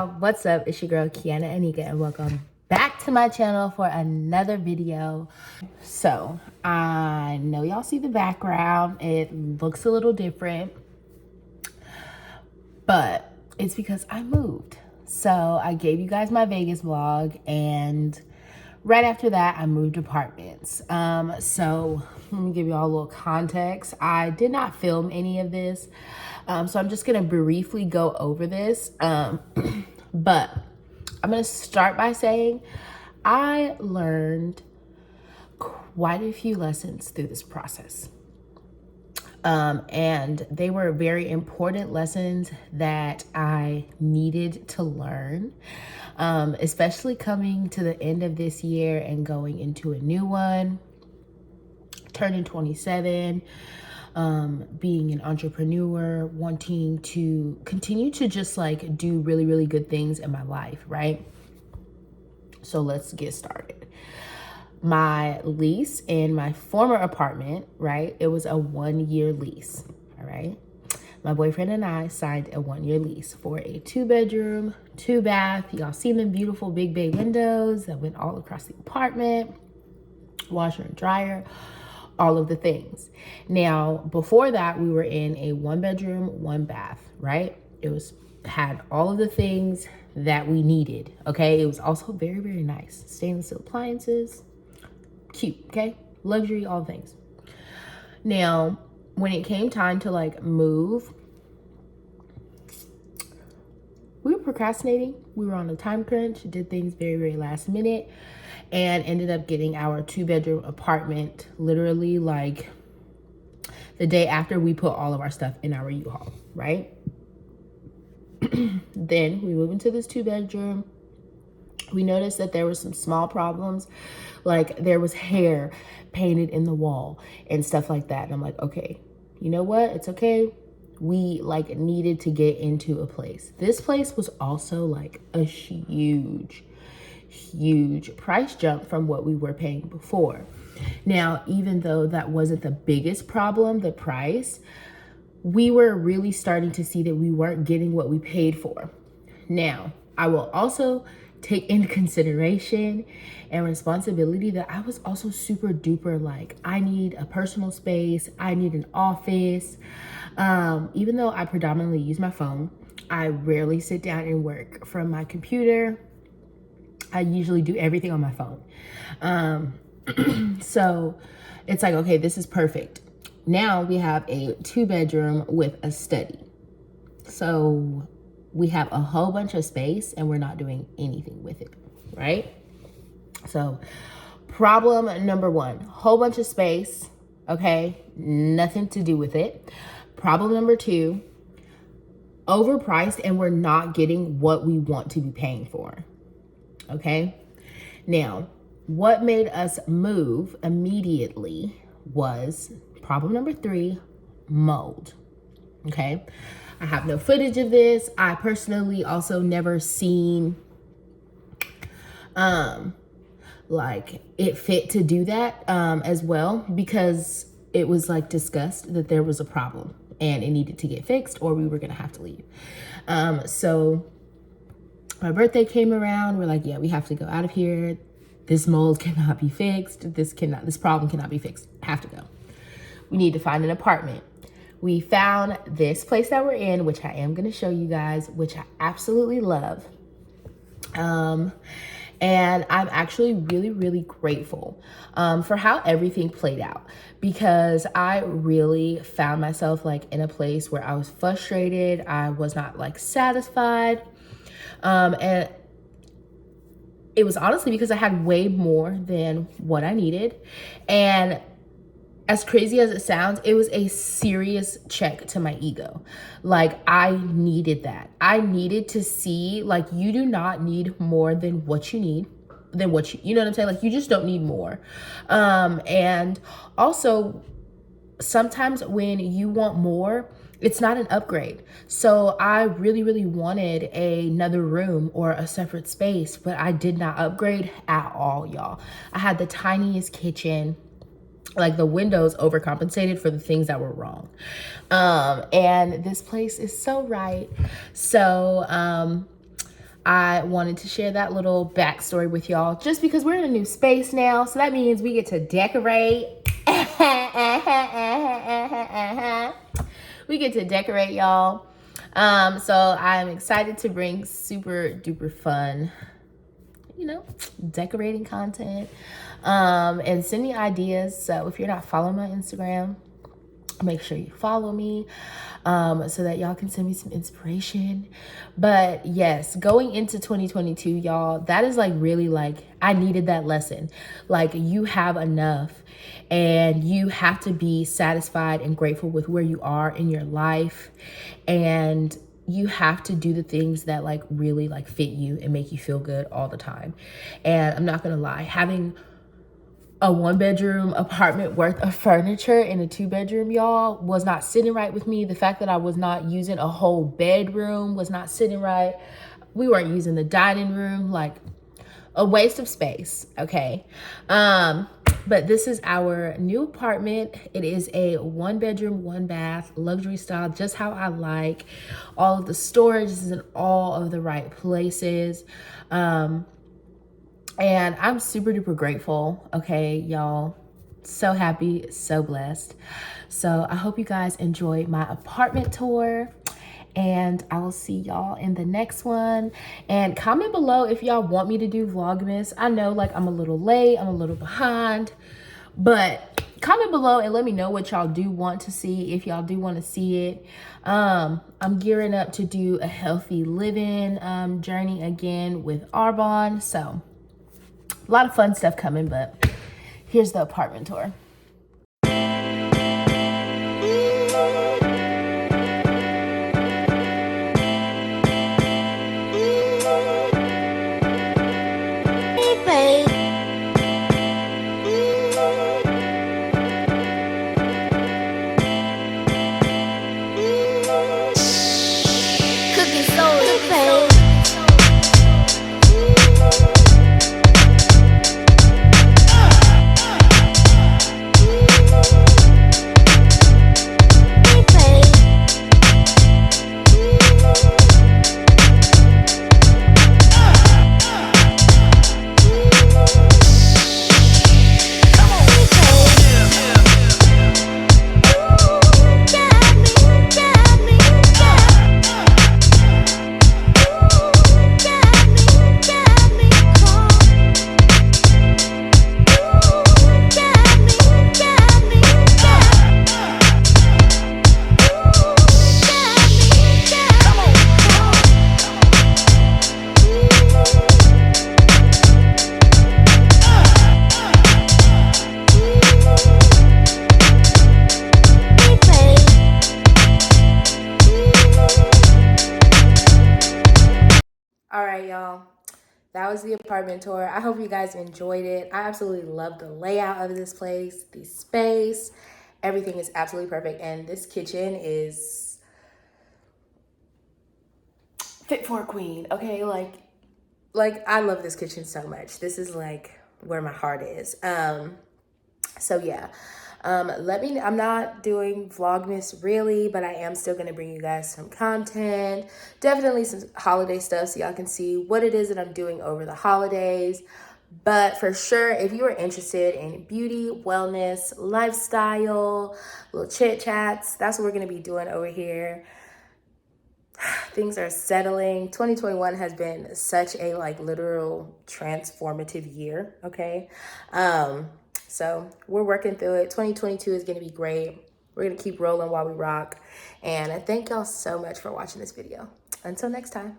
What's up? It's your girl Kiana Anika and welcome back to my channel for another video. So I know y'all see the background. It looks a little different, but it's because I moved. So I gave you guys my Vegas vlog, and right after that I moved apartments. So let me give you all a little context. I did not film any of this, so I'm just gonna briefly go over this. But I'm gonna start by saying I learned quite a few lessons through this process. And they were very important lessons that I needed to learn, especially coming to the end of this year and going into a new one, turning 27, being an entrepreneur, wanting to continue to just like do really, really good things in my life, right? So let's get started. My lease in my former apartment, right? It was a 1-year lease, all right? My boyfriend and I signed a 1-year lease for a 2-bedroom, 2-bath. Y'all seen them beautiful big bay windows that went all across the apartment, washer and dryer, all of the things. Now, before that, we were in a 1-bedroom, 1-bath, right? It had all of the things that we needed, okay? It was also very, very nice. Stainless steel appliances, cute, okay? Luxury, all things. Now, when it came time to like move, we were procrastinating. We were on a time crunch, did things very, very last minute, and ended up getting our 2-bedroom apartment literally like the day after we put all of our stuff in our U-Haul, right? Then we moved into this 2-bedroom. We noticed that there were some small problems, like there was hair painted in the wall and stuff like that. And I'm like, okay, you know what? It's okay. We like needed to get into a place. This place was also like a huge price jump from what we were paying before. Now, even though that wasn't the biggest problem, the price, we were really starting to see that we weren't getting what we paid for. Now, I will also take into consideration and responsibility that I was also super duper like, I need a personal space. I need an office. Even though I predominantly use my phone, I rarely sit down and work from my computer. I usually do everything on my phone. So it's like, okay, this is perfect. Now we have a 2-bedroom with a study. So we have a whole bunch of space and we're not doing anything with it, right? So problem number 1, whole bunch of space, okay? Nothing to do with it. Problem number 2, overpriced and we're not getting what we want to be paying for, okay? Now, what made us move immediately was problem number 3, mold, okay? I have no footage of this. I personally also never seen like it fit to do that as well, because it was like discussed that there was a problem and it needed to get fixed or we were gonna have to leave. So my birthday came around. We're like, yeah, we have to go out of here. This mold cannot be fixed. This problem cannot be fixed. Have to go. We need to find an apartment. We found this place that we're in, which I am going to show you guys, which I absolutely love. And I'm actually really, really grateful for how everything played out, because I really found myself like in a place where I was frustrated. I was not like satisfied. And it was honestly because I had way more than what I needed. And as crazy as it sounds, it was a serious check to my ego. Like, I needed that. I needed to see, like, you do not need more than what you need, than what you know what I'm saying? Like, you just don't need more. And also, sometimes when you want more, it's not an upgrade. So I really, really wanted another room or a separate space, but I did not upgrade at all, y'all. I had the tiniest kitchen. Like, the windows overcompensated for the things that were wrong. And this place is so right. So I wanted to share that little backstory with y'all just because we're in a new space now. So that means we get to decorate. We get to decorate, y'all. So I'm excited to bring super duper fun, decorating content, and send me ideas. So if you're not following my Instagram, make sure you follow me, so that y'all can send me some inspiration. But yes, going into 2022, y'all, that is like really like, I needed that lesson. Like, you have enough and you have to be satisfied and grateful with where you are in your life. And you have to do the things that like really like fit you and make you feel good all the time. And I'm not gonna lie, having a 1-bedroom apartment worth of furniture in a 2-bedroom, y'all, was not sitting right with me. The fact that I was not using a whole bedroom was not sitting right. We weren't using the dining room, like a waste of space, okay? But this is our new apartment. It is a 1-bedroom, 1-bath, luxury style, just how I like. All of the storage is in all of the right places. And I'm super duper grateful, okay, y'all. So happy, so blessed. So I hope you guys enjoyed my apartment tour, and I will see y'all in the next one. And comment below if y'all want me to do Vlogmas. I know like I'm a little late, I'm a little behind, but comment below and let me know what y'all do want to see, if y'all do want to see it. I'm gearing up to do a healthy living journey again with Arbonne. So a lot of fun stuff coming, but here's the apartment tour. All right, y'all. That was the apartment tour. I hope you guys enjoyed it. I absolutely love the layout of this place, the space. Everything is absolutely perfect. And this kitchen is fit for a queen, okay? Like I love this kitchen so much. This is like where my heart is. So yeah. I'm not doing Vlogmas really, but I am still gonna bring you guys some content, definitely some holiday stuff so y'all can see what it is that I'm doing over the holidays. But for sure, if you are interested in beauty, wellness, lifestyle, little chit chats, that's what we're gonna be doing over here. Things are settling. 2021 has been such a like literal transformative year, okay? So we're working through it. 2022 is gonna be great. We're gonna keep rolling while we rock. And I thank y'all so much for watching this video. Until next time.